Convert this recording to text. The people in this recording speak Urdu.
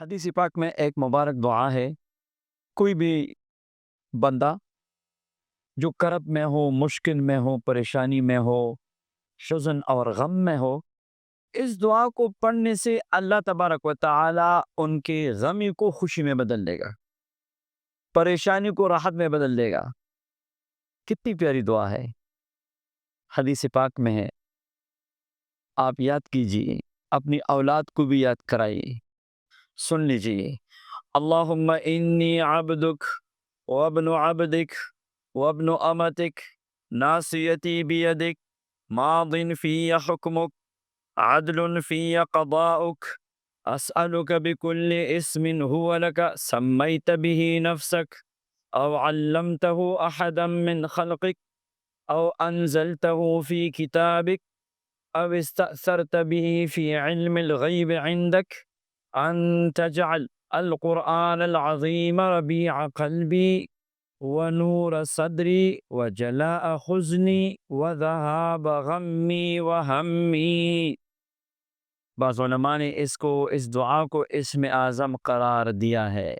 حدیث پاک میں ایک مبارک دعا ہے۔ کوئی بھی بندہ جو کرب میں ہو، مشکل میں ہو، پریشانی میں ہو، حزن اور غم میں ہو، اس دعا کو پڑھنے سے اللہ تبارک و تعالی ان کے غمی کو خوشی میں بدل دے گا، پریشانی کو راحت میں بدل دے گا۔ کتنی پیاری دعا ہے، حدیث پاک میں ہے، آپ یاد کیجئے، اپنی اولاد کو بھی یاد کرائیے۔ سن لیجئے، اللہم انی عبدک وابن عبدک وابن امتک ناصیتی بیدک ماض فی حکمک عدل فی قضاؤک اسألک بکل اسم هو لک سمیت به نفسک او علمته احدا من خلقک او انزلته فی کتابک او استأثرت به فی علم الغیب عندک ان تجعل القرآن العظیم ربیع قلبی ونور صدری وجلاء حزنی وذہاب غمی وہمی۔ بعض علماء نے اس دعا کو اسم اعظم قرار دیا ہے۔